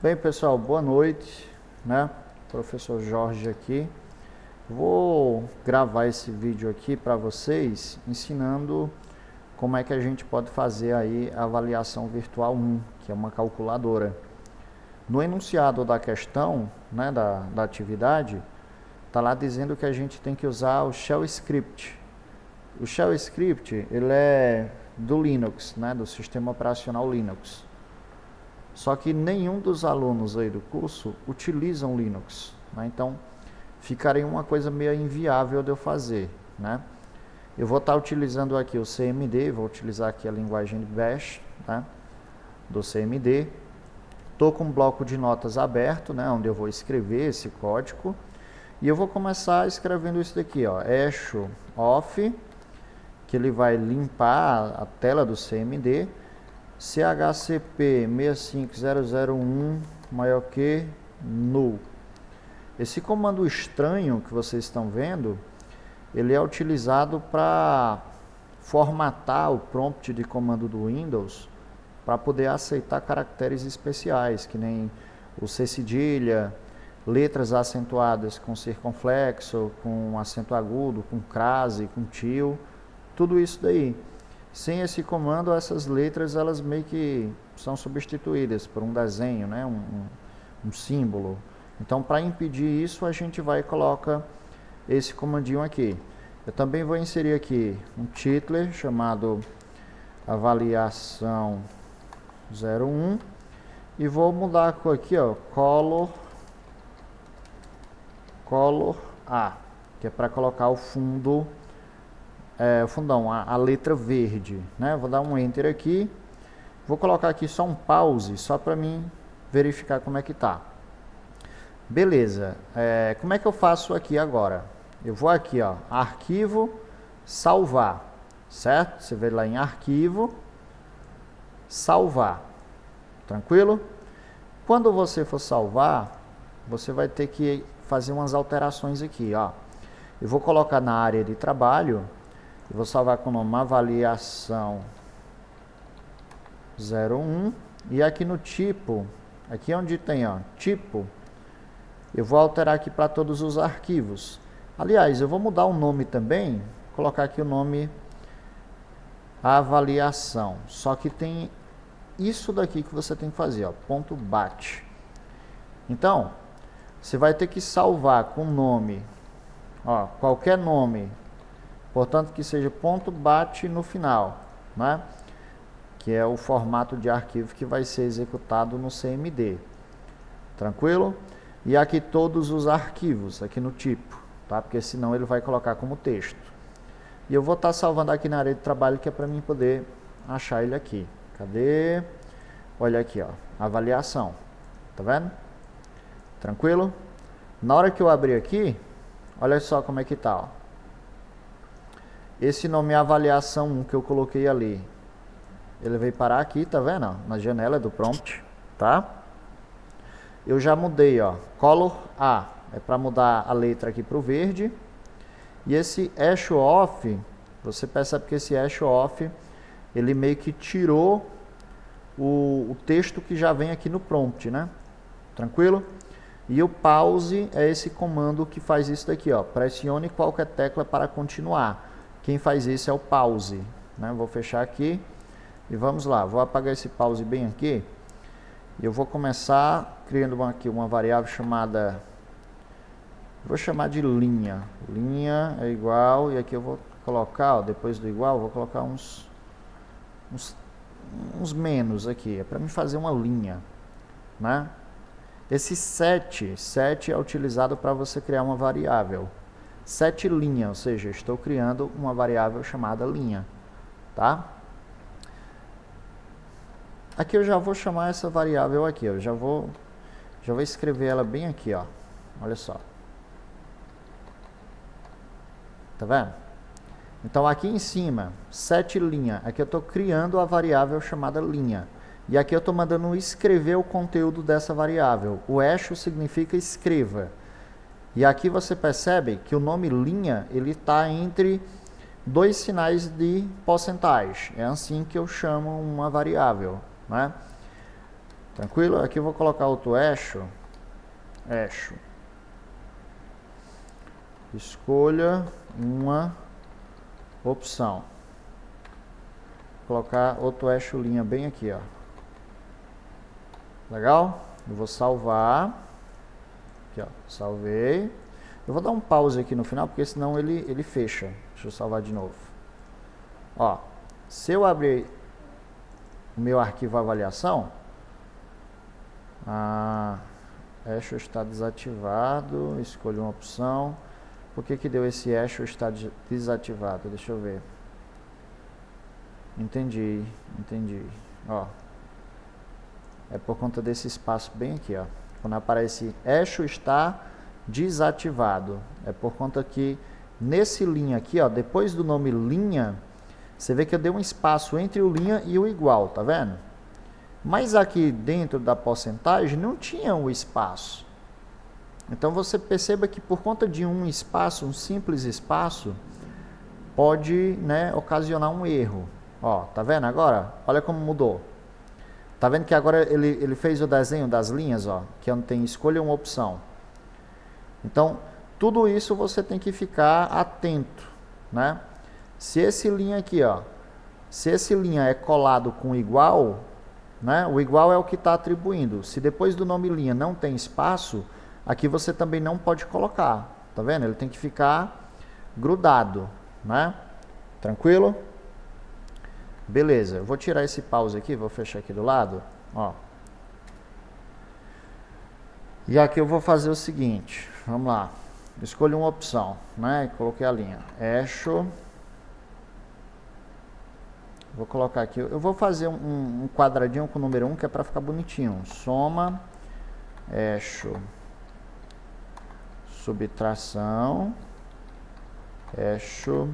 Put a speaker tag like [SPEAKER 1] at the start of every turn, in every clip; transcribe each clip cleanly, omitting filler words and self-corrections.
[SPEAKER 1] Bem, pessoal, boa noite, né? Professor Jorge aqui. Vou gravar esse vídeo aqui para vocês, ensinando como é que a gente pode fazer aí a avaliação virtual 1, que é uma calculadora. No enunciado da questão, né, da atividade, está lá dizendo que a gente tem que usar o Shell Script. O Shell Script, ele é do Linux, né, do sistema operacional Linux. Só que nenhum dos alunos aí do curso utilizam Linux, né? Então ficaria uma coisa meio inviável de eu fazer, né? Eu vou estar utilizando aqui o CMD, vou utilizar aqui a linguagem de Bash, né, do CMD. Estou com um bloco de notas aberto, né, onde eu vou escrever esse código. E eu vou começar escrevendo isso daqui, ó, echo off, que ele vai limpar a tela do CMD. chcp 65001 maior que null. Esse comando estranho que vocês estão vendo, ele é utilizado para formatar o prompt de comando do Windows para poder aceitar caracteres especiais, que nem o C cedilha, letras acentuadas com circunflexo, com acento agudo, com crase, com til, tudo isso daí. Sem esse comando, essas letras elas meio que são substituídas por um desenho, né? um símbolo. Então, para impedir isso, a gente vai e coloca esse comandinho aqui. Eu também vou inserir aqui um titler chamado avaliação 01 e vou mudar a cor aqui, ó, color A, que é para colocar o fundo. O fundão, a letra verde, né? Vou dar um enter aqui, vou colocar aqui só um pause, só para mim verificar como é que tá. Beleza, como é que eu faço aqui agora? Eu vou aqui, ó, arquivo, salvar, certo? Você vê lá em arquivo, salvar, tranquilo? Quando você for salvar, você vai ter que fazer umas alterações aqui, ó. Eu vou colocar na área de trabalho. Eu vou salvar com o nome avaliação 01 e aqui no tipo, aqui onde tem, ó, tipo, eu vou alterar aqui para todos os arquivos. Aliás, eu vou mudar o nome também, colocar aqui o nome avaliação, só que tem isso daqui que você tem que fazer, ó, ponto .bat. Então, você vai ter que salvar com o nome, ó, qualquer nome, portanto que seja ponto .bat no final, né? Que é o formato de arquivo que vai ser executado no CMD. Tranquilo? E aqui todos os arquivos, aqui no tipo, tá? Porque senão ele vai colocar como texto. E eu vou estar salvando aqui na área de trabalho, que é para mim poder achar ele aqui. Cadê? Olha aqui, ó, avaliação. Tá vendo? Tranquilo? Na hora que eu abrir aqui, olha só como é que tá, ó. Esse nome é avaliação 1 que eu coloquei ali. Ele veio parar aqui, tá vendo? Ó, na janela do prompt, tá? Eu já mudei, ó, color A, é para mudar a letra aqui para o verde. E esse echo off, você percebe que esse echo off, ele meio que tirou o texto que já vem aqui no prompt, né? Tranquilo? E o pause é esse comando que faz isso daqui, ó. Pressione qualquer tecla para continuar. Quem faz isso é o pause, né? Vou fechar aqui e vamos lá. Vou apagar esse pause bem aqui. E eu vou começar criando aqui uma variável chamada, vou chamar de linha. Linha é igual, e aqui eu vou colocar, ó, depois do igual, vou colocar uns menos aqui. É para mim fazer uma linha, né? Esse set é utilizado para você criar uma variável. Set linha, ou seja, estou criando uma variável chamada linha, tá? Aqui eu já vou chamar essa variável aqui, eu já vou escrever ela bem aqui, ó. Olha só. Tá vendo? Então aqui em cima, set linha, aqui eu estou criando a variável chamada linha. E aqui eu estou mandando escrever o conteúdo dessa variável. O echo significa escreva. E aqui você percebe que o nome linha, ele está entre dois sinais de porcentagem. É assim que eu chamo uma variável, né? Tranquilo? Aqui eu vou colocar outro eixo. Escolha uma opção. Vou colocar outro eixo linha bem aqui, ó. Legal? Eu vou salvar. Aqui, ó. Salvei. Eu vou dar um pause aqui no final, porque senão ele fecha. Deixa eu salvar de novo. Ó, se eu abrir o meu arquivo avaliação, eixo está desativado, escolho uma opção. Por que deu esse eixo está desativado? Deixa eu ver. Entendi. Ó, é por conta desse espaço bem aqui, ó. Quando aparece eixo está desativado, é por conta que nesse linha aqui, ó, depois do nome linha, você vê que eu dei um espaço entre o linha e o igual, tá vendo? Mas aqui dentro da porcentagem não tinha um espaço. Então você perceba que por conta de um espaço, um simples espaço, pode, né, ocasionar um erro. Ó, tá vendo agora? Olha como mudou. Tá vendo que agora ele fez o desenho das linhas, ó, que onde tem escolha uma opção. Então, tudo isso você tem que ficar atento, né? Se esse linha aqui, ó, se esse linha é colado com igual, né? O igual é o que está atribuindo. Se depois do nome linha não tem espaço, aqui você também não pode colocar, tá vendo? Ele tem que ficar grudado, né? Tranquilo? Beleza, eu vou tirar esse pause aqui, vou fechar aqui do lado, ó. E aqui eu vou fazer o seguinte, vamos lá. Escolho uma opção, né? Coloquei a linha. Eixo. Vou colocar aqui, eu vou fazer um quadradinho com o número 1, que é para ficar bonitinho. Soma, eixo, subtração, eixo,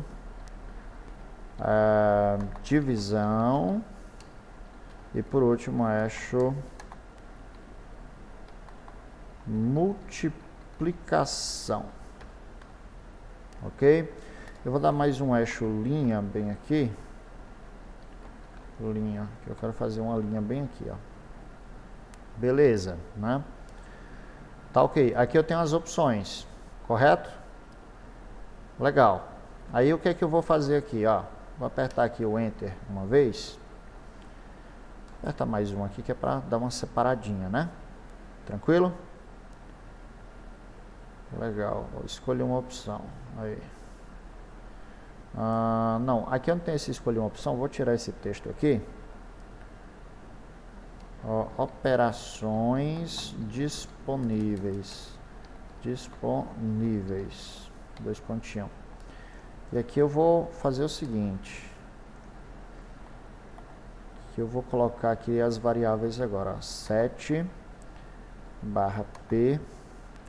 [SPEAKER 1] divisão e por último eixo multiplicação. Ok? Eu vou dar mais um eixo linha bem aqui. Linha, que eu quero fazer uma linha bem aqui, ó. Beleza, né? Tá ok. Aqui eu tenho as opções, correto? Legal. Aí o que é que eu vou fazer aqui, ó? Vou apertar aqui o Enter uma vez. Aperta mais um aqui que é para dar uma separadinha, né? Tranquilo? Legal. Vou escolher uma opção. Aí. Não, aqui eu não tenho esse escolher uma opção. Vou tirar esse texto aqui. Ó, operações disponíveis. Dois pontinhos. E aqui eu vou fazer o seguinte. Que eu vou colocar aqui as variáveis agora. 7 barra P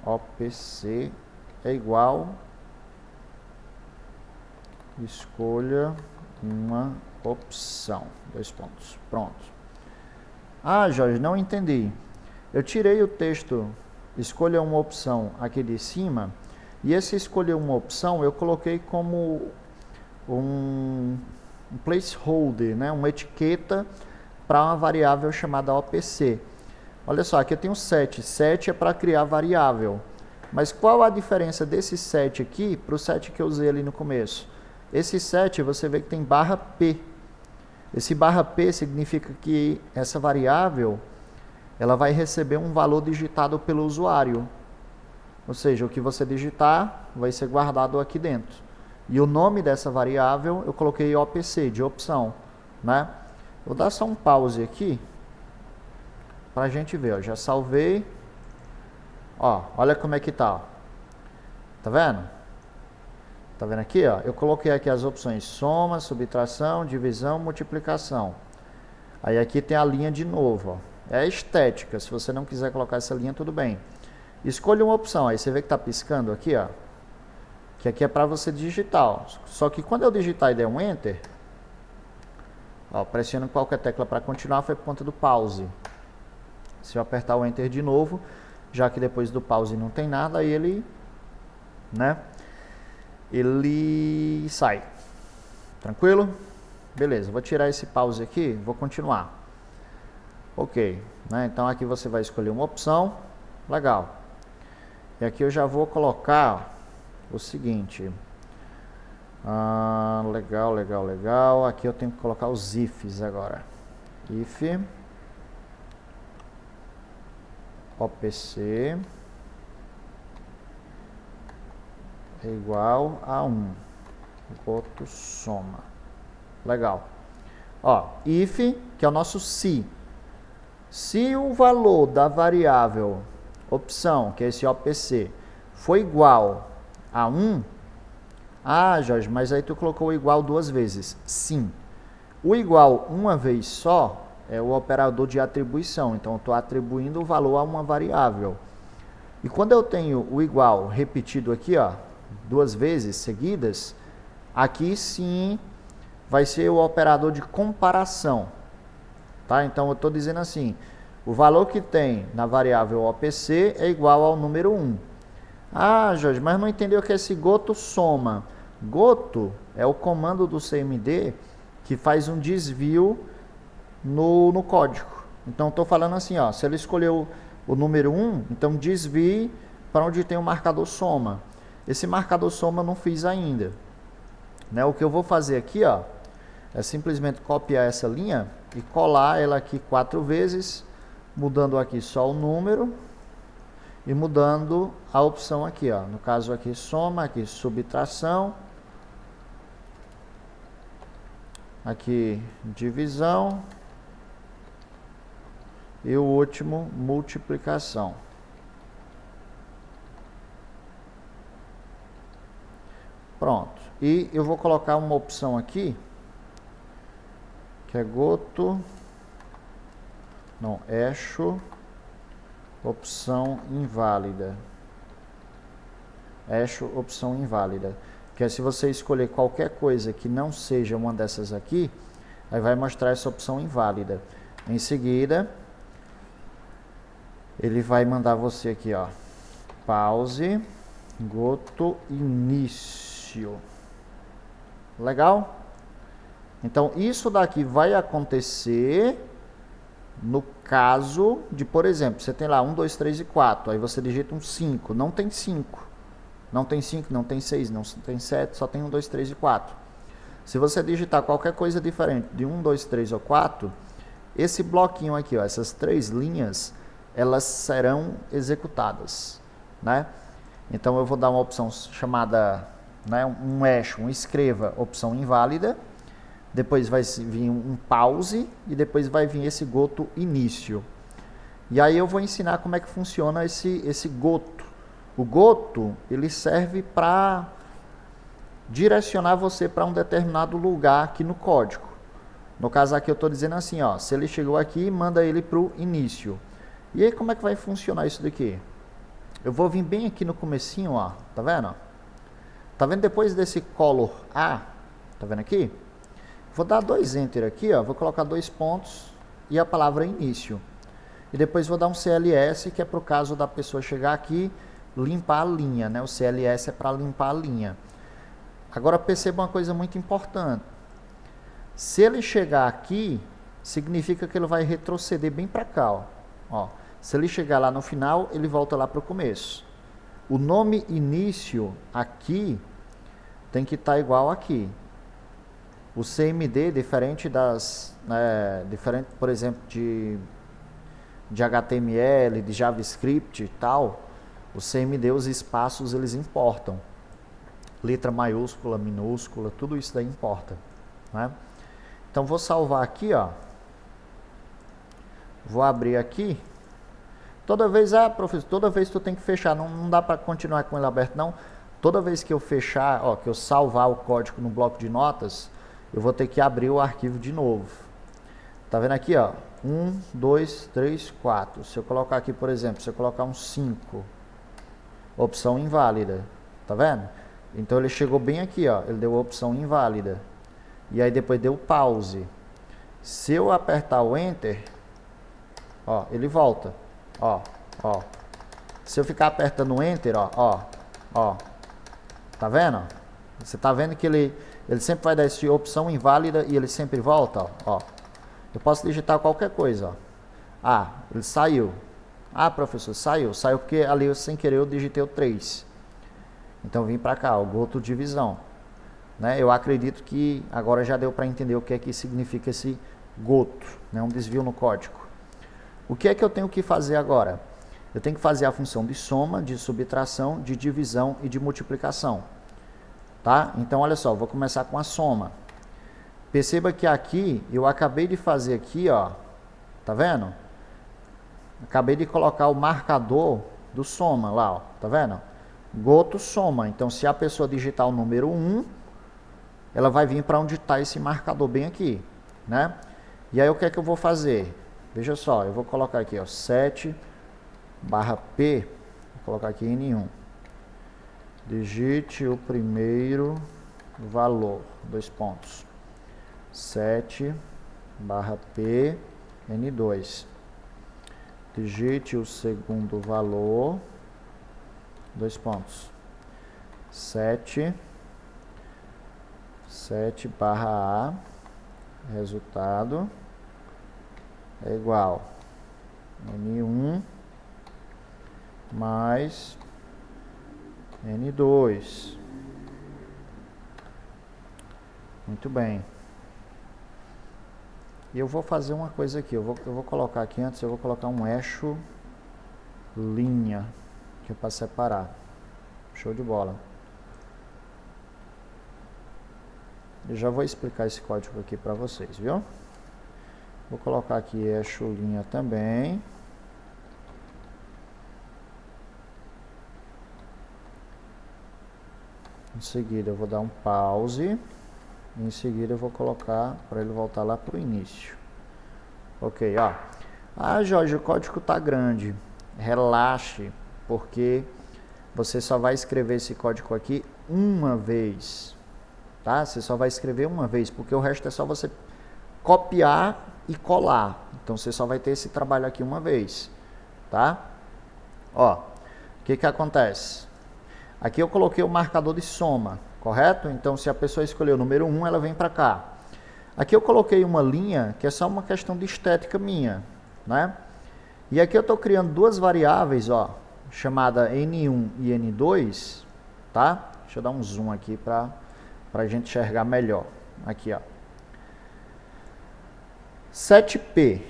[SPEAKER 1] OPC é igual. Escolha uma opção. 2 pontos. Pronto. Ah, Jorge, não entendi. Eu tirei o texto escolha uma opção aqui de cima. E esse escolher uma opção eu coloquei como um placeholder, né? Uma etiqueta para uma variável chamada OPC. Olha só, aqui eu tenho 7. 7 é para criar variável. Mas qual a diferença desse 7 aqui para o 7 que eu usei ali no começo? Esse 7 você vê que tem barra P. Esse barra P significa que essa variável ela vai receber um valor digitado pelo usuário. Ou seja, o que você digitar vai ser guardado aqui dentro. E o nome dessa variável eu coloquei OPC, de opção, né? Vou dar só um pause aqui para a gente ver. Ó. Já salvei. Ó, olha como é que tá. Ó. Tá vendo? Tá vendo aqui? Ó? Eu coloquei aqui as opções soma, subtração, divisão, multiplicação. Aí aqui tem a linha de novo. Ó. É estética. Se você não quiser colocar essa linha, tudo bem. Escolha uma opção, aí você vê que está piscando aqui, ó, que aqui é para você digitar, ó. Só que quando eu digitar e der um Enter, ó, pressiono qualquer tecla para continuar, foi por conta do pause. Se eu apertar o Enter de novo, já que depois do pause não tem nada, aí ele, né, ele sai. Tranquilo? Beleza, vou tirar esse pause aqui, vou continuar. Ok, né? Então aqui você vai escolher uma opção, legal. E aqui eu já vou colocar o seguinte, legal. Aqui eu tenho que colocar os ifs agora. If OPC é igual a 1. Goto soma. Legal. Ó, if, que é o nosso se. Se o valor da variável opção, que é esse OPC, for igual a 1, Jorge, mas aí tu colocou o igual duas vezes. Sim. O igual uma vez só é o operador de atribuição. Então, eu estou atribuindo o valor a uma variável. E quando eu tenho o igual repetido aqui, ó, duas vezes seguidas, aqui sim vai ser o operador de comparação. Tá? Então, eu estou dizendo assim, o valor que tem na variável OPC é igual ao número 1. Jorge, mas não entendeu o que é esse goto soma. Goto é o comando do CMD que faz um desvio no código. Então, estou falando assim, ó, se ele escolheu o número 1, então desvie para onde tem o marcador soma. Esse marcador soma eu não fiz ainda. Né? O que eu vou fazer aqui, ó, é simplesmente copiar essa linha e colar ela aqui 4 vezes, mudando aqui só o número e mudando a opção aqui, ó. No caso aqui soma, aqui subtração, aqui divisão e o último multiplicação. Pronto. E eu vou colocar uma opção aqui que é goto, não, echo, opção inválida. Echo, opção inválida. Que é se você escolher qualquer coisa que não seja uma dessas aqui, aí vai mostrar essa opção inválida. Em seguida, ele vai mandar você aqui, ó, pause, goto, início. Legal? Então, isso daqui vai acontecer no caso de, por exemplo, você tem lá 1, 2, 3 e 4. Aí você digita um 5. Não tem 5. Não tem 5, não tem 6, não tem 7. Só tem 1, 2, 3 e 4. Se você digitar qualquer coisa diferente de 1, 2, 3 ou 4, esse bloquinho aqui, ó, essas 3 linhas, elas serão executadas, né? Então, eu vou dar uma opção chamada, né, um hash, um escreva, opção inválida. Depois vai vir um pause e depois vai vir esse goto início. E aí eu vou ensinar como é que funciona esse goto. O goto, ele serve para direcionar você para um determinado lugar aqui no código. No caso aqui eu estou dizendo assim, ó, se ele chegou aqui, manda ele para o início. E aí como é que vai funcionar isso daqui? Eu vou vir bem aqui no comecinho, ó, tá vendo? Tá vendo depois desse color A? Tá vendo aqui? Vou dar 2 enter aqui, ó, vou colocar 2 pontos e a palavra início. E depois vou dar um CLS, que é para o caso da pessoa chegar aqui, limpar a linha, né? O CLS é para limpar a linha. Agora perceba uma coisa muito importante. Se ele chegar aqui, significa que ele vai retroceder bem para cá, ó. Se ele chegar lá no final, ele volta lá para o começo. O nome início aqui tem que estar igual aqui. O CMD, diferente por exemplo, de HTML, de JavaScript e tal, o CMD, os espaços, eles importam. Letra maiúscula, minúscula, tudo isso daí importa, né? Então, vou salvar aqui, ó. Vou abrir aqui. Toda vez, professor, toda vez tu tem que fechar, não dá para continuar com ele aberto, não. Toda vez que eu fechar, ó, que eu salvar o código no bloco de notas, eu vou ter que abrir o arquivo de novo. Tá vendo aqui, ó? 1, 2, 3, 4. Se eu colocar aqui, por exemplo, se eu colocar um 5, opção inválida. Tá vendo? Então ele chegou bem aqui, ó. Ele deu a opção inválida. E aí depois deu pause. Se eu apertar o enter, ó, ele volta. Ó. Se eu ficar apertando o enter, ó. Tá vendo? Você tá vendo que ele sempre vai dar essa opção inválida e ele sempre volta, ó. Eu posso digitar qualquer coisa, ó. Ah, ele saiu. Ah, professor, saiu. Saiu porque ali eu, sem querer eu digitei o 3. Então vim para cá, o goto divisão. Né? Eu acredito que agora já deu para entender o que é que significa esse goto, né? Um desvio no código. O que é que eu tenho que fazer agora? Eu tenho que fazer a função de soma, de subtração, de divisão e de multiplicação. Tá? Então olha só, vou começar com a soma. Perceba que aqui, eu acabei de fazer aqui, ó, tá vendo? Acabei de colocar o marcador do soma lá, ó, tá vendo? Goto soma. Então, se a pessoa digitar o número 1, ela vai vir para onde está esse marcador bem aqui, né? E aí, o que é que eu vou fazer? Veja só, eu vou colocar aqui, ó, 7 barra P, vou colocar aqui N1. Digite o primeiro valor, 2 pontos. 7 barra P, N2. Digite o segundo valor, 2 pontos. 7 barra A, resultado, é igual N1 mais N2. Muito bem. E eu vou fazer uma coisa aqui, eu vou colocar aqui antes, eu vou colocar um eixo linha, que é para separar. Show de bola. Eu já vou explicar esse código aqui para vocês, viu? Vou colocar aqui eixo linha também. Em seguida eu vou dar um pause. Em seguida eu vou colocar para ele voltar lá para o início. Ok, ó. Ah, Jorge, o código está grande. Relaxe, porque você só vai escrever esse código aqui uma vez. Tá? Você só vai escrever uma vez, porque o resto é só você copiar e colar. Então você só vai ter esse trabalho aqui uma vez. Tá? Ó, o que acontece? Aqui eu coloquei o marcador de soma. Correto? Então, se a pessoa escolher o número 1, ela vem para cá. Aqui eu coloquei uma linha, que é só uma questão de estética minha, né? E aqui eu estou criando duas variáveis, ó, chamada N1 e N2, tá? Deixa eu dar um zoom aqui para a gente enxergar melhor. Aqui, ó. 7P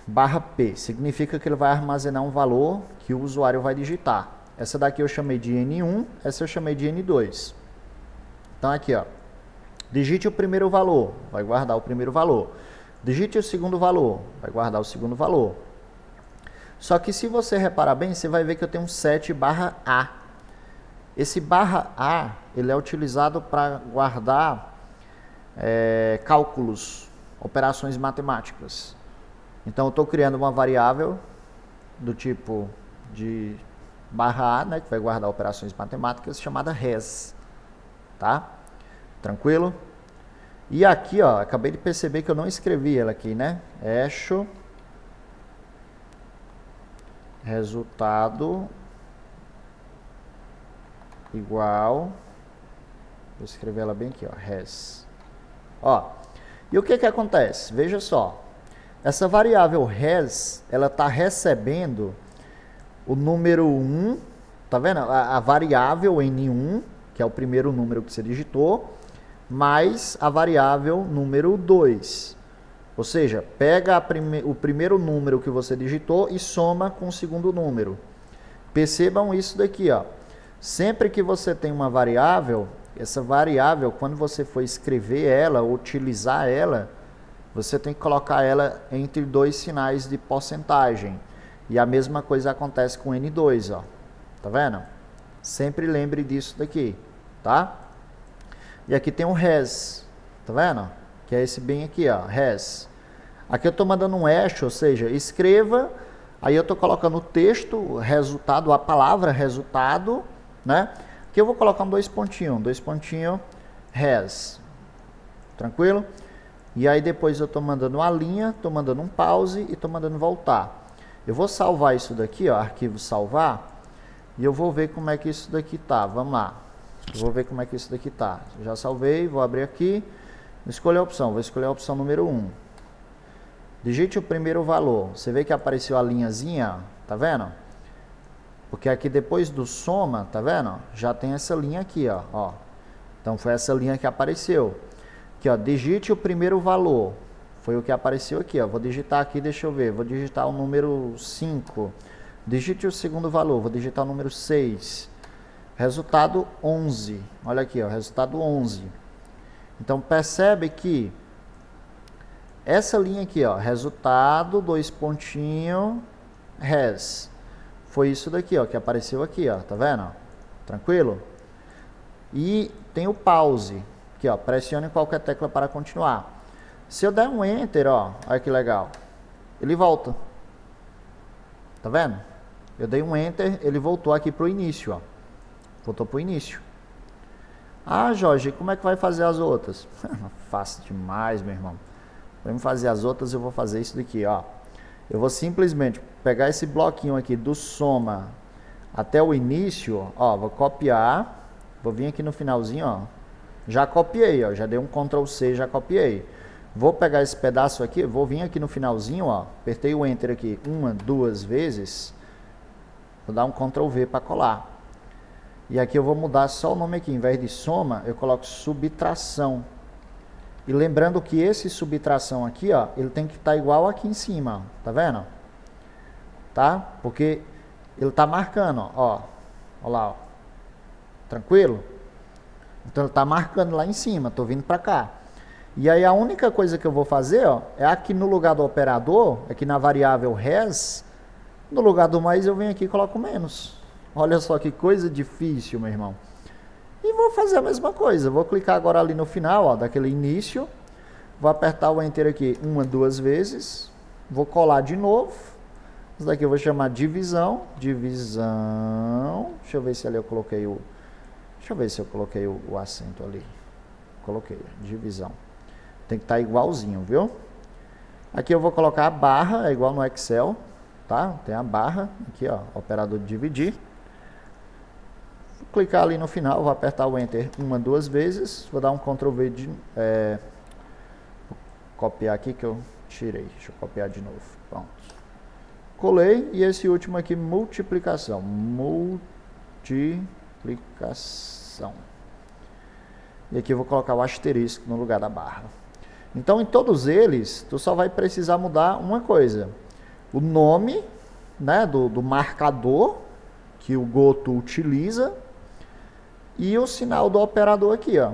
[SPEAKER 1] barra P significa que ele vai armazenar um valor que o usuário vai digitar. Essa daqui eu chamei de N1, essa eu chamei de N2. Então, aqui, ó, digite o primeiro valor, vai guardar o primeiro valor. Digite o segundo valor, vai guardar o segundo valor. Só que se você reparar bem, você vai ver que eu tenho um 7 barra A. Esse barra A, ele é utilizado para guardar cálculos, operações matemáticas. Então, eu estou criando uma variável do tipo de barra A, né, que vai guardar operações matemáticas, chamada res. Tá? Tranquilo? E aqui, ó, acabei de perceber que eu não escrevi ela aqui, né? Eixo resultado igual, vou escrever ela bem aqui, ó, res. Ó, e o que acontece? Veja só, essa variável res, ela está recebendo o número 1, tá vendo? A variável N1, que é o primeiro número que você digitou, mais a variável número 2. Ou seja, pega o primeiro número que você digitou e soma com o segundo número. Percebam isso daqui, ó. Sempre que você tem uma variável, essa variável, quando você for escrever ela, utilizar ela, você tem que colocar ela entre dois sinais de porcentagem. E a mesma coisa acontece com N2, ó. Tá vendo? Sempre lembre disso daqui, tá? E aqui tem um res, tá vendo? Que é esse bem aqui, ó, res. Aqui eu estou mandando um eixo, ou seja, escreva, aí eu estou colocando o texto, o resultado, a palavra resultado, né? Aqui eu vou colocar dois pontinhos, res. Tranquilo? E aí depois eu estou mandando uma linha, estou mandando um pause e estou mandando voltar. Eu vou salvar isso daqui, ó, arquivo salvar. E eu vou ver como é que isso daqui tá. Vamos lá. Eu vou ver como é que isso daqui tá. Já salvei, vou abrir aqui. Vou escolher a opção. Vou escolher a opção número 1. Digite o primeiro valor. Você vê que apareceu a linhazinha, tá vendo? Porque aqui depois do soma, tá vendo? Já tem essa linha aqui, ó. Então foi essa linha que apareceu. Aqui, ó, digite o primeiro valor. Foi o que apareceu aqui, ó. Vou digitar aqui, deixa eu ver. Vou digitar o número 5. Digite o segundo valor. Vou digitar o número 6. Resultado 11. Olha aqui, ó, resultado 11. Então percebe que essa linha aqui, ó, resultado, 2 pontinhos, res. Foi isso daqui, ó, que apareceu aqui, ó, tá vendo? Tranquilo? E tem o pause, aqui, ó, pressione qualquer tecla para continuar. Se eu der um enter, ó, olha que legal, ele volta. Tá vendo? Eu dei um enter, ele voltou aqui pro início, ó. Voltou pro início. Ah, Jorge, como é que vai fazer as outras? Fácil demais, meu irmão. Para eu fazer as outras, eu vou fazer isso daqui, ó. Eu vou simplesmente pegar esse bloquinho aqui do soma até o início, ó, vou copiar, vou vir aqui no finalzinho, ó. Já copiei, ó, já dei um Ctrl C, já copiei. Vou pegar esse pedaço aqui, vou vir aqui no finalzinho, ó, apertei o Enter aqui 1, 2 vezes, vou dar um Ctrl V para colar. E aqui eu vou mudar só o nome aqui, em vez de soma, eu coloco subtração. E lembrando que esse subtração aqui, ó, ele tem que estar igual aqui em cima, ó, tá vendo? Tá? Porque ele tá marcando, ó, ó lá, ó. Tranquilo? Então ele tá marcando lá em cima, tô vindo para cá. E aí a única coisa que eu vou fazer, ó, é aqui no lugar do operador, aqui na variável res, no lugar do mais eu venho aqui e coloco menos. Olha só que coisa difícil, meu irmão. E vou fazer a mesma coisa. Vou clicar agora ali no final, ó, daquele início. Vou apertar o Enter aqui 1, 2 vezes. Vou colar de novo. Isso daqui eu vou chamar divisão. Divisão. Deixa eu ver se ali eu coloquei o... Deixa eu ver se eu coloquei o acento ali. Coloquei. Divisão. Tem que estar igualzinho, viu? Aqui eu vou colocar a barra, é igual no Excel. Tá? Tem a barra. Aqui, ó. Operador de dividir. Vou clicar ali no final, vou apertar o Enter 1, 2 vezes, vou dar um Ctrl V de... vou copiar aqui que eu tirei, deixa eu copiar de novo, pronto. Colei, e esse último aqui, multiplicação, E aqui eu vou colocar o asterisco no lugar da barra. Então, em todos eles, tu só vai precisar mudar uma coisa, o nome, né, do marcador que o Goto utiliza, e o sinal do operador aqui, ó.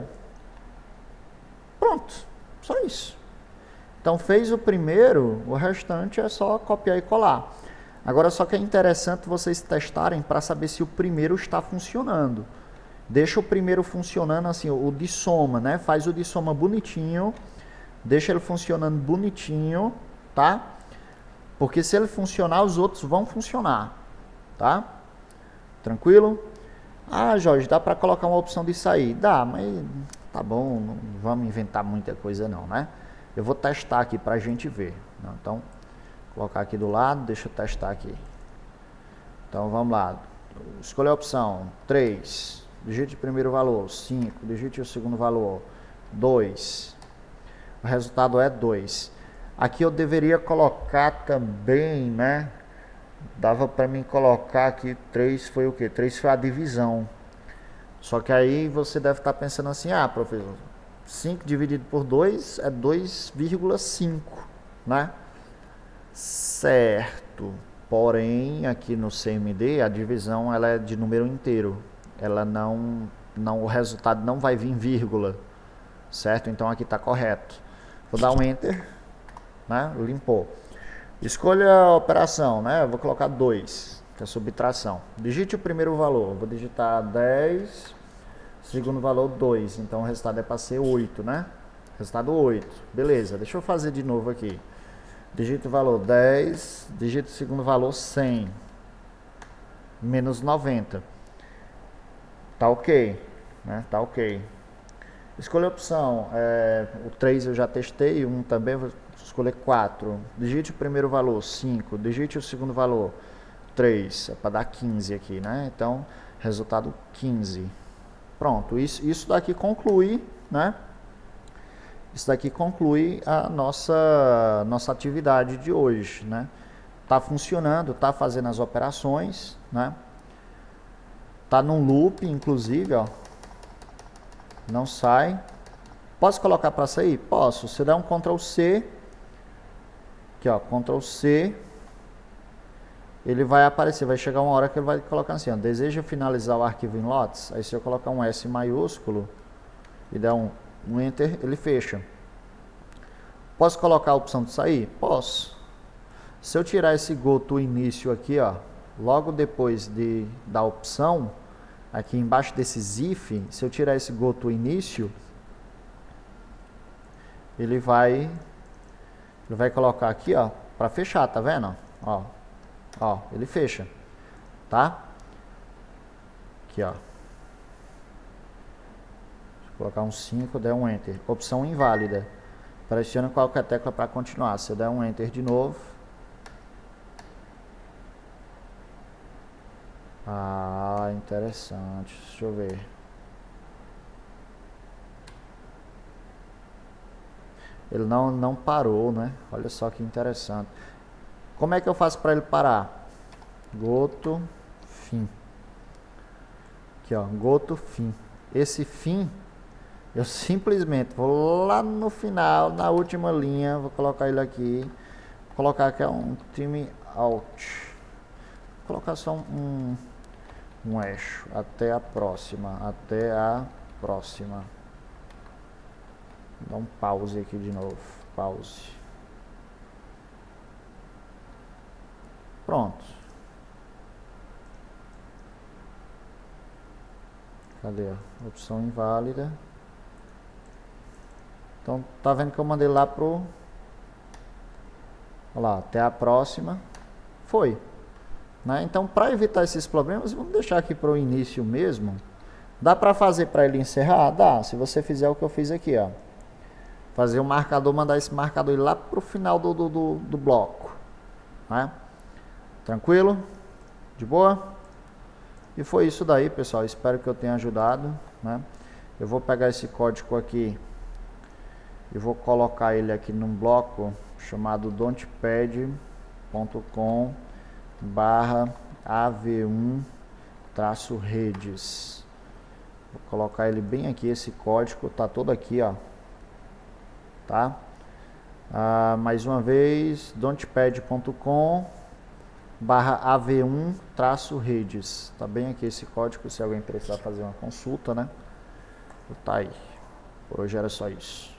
[SPEAKER 1] Pronto, só isso. Então fez o primeiro, o restante é só copiar e colar. Agora só que é interessante vocês testarem para saber se o primeiro está funcionando. Deixa o primeiro funcionando assim, o de soma, né? Faz o de soma bonitinho, deixa ele funcionando bonitinho, tá? Porque se ele funcionar, os outros vão funcionar, tá? Tranquilo? Ah, Jorge, dá para colocar uma opção de sair? Dá, mas tá bom, não vamos inventar muita coisa não, né? Eu vou testar aqui para a gente ver. Então, vou colocar aqui do lado, deixa eu testar aqui. Então, vamos lá. Escolher a opção 3, digite o primeiro valor, 5, digite o segundo valor, 2. O resultado é 2. Aqui eu deveria colocar também, né? Dava para mim colocar aqui 3 foi o quê? 3 foi a divisão. Só que aí você deve estar pensando assim, ah, professor, 5 dividido por 2 é 2,5, né? Certo. Porém, aqui no CMD, a divisão ela é de número inteiro. Ela não, o resultado não vai vir vírgula, certo? Então aqui está correto. Vou dar um Enter, né? Limpou. Escolha a operação, né? Eu vou colocar 2, que é a subtração. Digite o primeiro valor. Vou digitar 10, segundo valor 2. Então o resultado é para ser 8, né? Resultado 8. Beleza, deixa eu fazer de novo aqui. Digite o valor 10, digite o segundo valor 100. Menos 90. Tá ok, né? Tá ok. Escolha a opção. O 3 eu já testei, 1 também. Vou escolher 4. Digite o primeiro valor, 5. Digite o segundo valor, 3. É para dar 15 aqui, né? Então, resultado 15. Pronto, isso daqui conclui, né? Isso daqui conclui a nossa atividade de hoje, né? Tá funcionando, tá fazendo as operações, né? Tá num loop, inclusive, ó. Não sai. Posso colocar para sair? Posso. Você dá um Ctrl C, aqui ó, Ctrl C, ele vai aparecer, vai chegar uma hora que ele vai colocar assim, ó, deseja finalizar o arquivo em lotes? Aí se eu colocar um S maiúsculo e der um Enter, ele fecha. Posso colocar a opção de sair? Posso. Se eu tirar esse Go to início aqui, ó, logo depois da opção, aqui embaixo desses if, se eu tirar esse Go to início, ele vai colocar aqui, ó, para fechar, tá vendo? Ó, ele fecha, tá? Aqui, ó. Deixa eu colocar um 5, der um Enter. Opção inválida. Pressiona qualquer tecla para continuar. Se eu der um Enter de novo. Ah, interessante. Deixa eu ver. Ele não parou, né? Olha só que interessante. Como é que eu faço para ele parar? Goto, fim. Aqui, ó, goto, fim. Esse fim, eu simplesmente vou lá no final, na última linha, vou colocar ele aqui. Vou colocar aqui um time out. Vou colocar só um eixo. Até a próxima. Até a próxima. Dá um pause aqui de novo. Pause. Pronto. Cadê? Opção inválida. Então, tá vendo que eu mandei lá pro... Olha lá, até a próxima. Foi. Né? Então, para evitar esses problemas, vamos deixar aqui pro início mesmo. Dá para fazer para ele encerrar? Dá. Se você fizer o que eu fiz aqui, ó. Fazer o marcador, mandar esse marcador ir lá pro final do bloco. Né? Tranquilo? De boa? E foi isso daí, pessoal. Espero que eu tenha ajudado, né? Eu vou pegar esse código aqui e vou colocar ele aqui num bloco chamado don'tpad.com/av1-redes. Vou colocar ele bem aqui, esse código tá todo aqui, ó. Tá? Mais uma vez, don'tpad.com/av1-redes. Tá bem aqui esse código, se alguém precisar fazer uma consulta, né? Tá aí. Por hoje era só isso.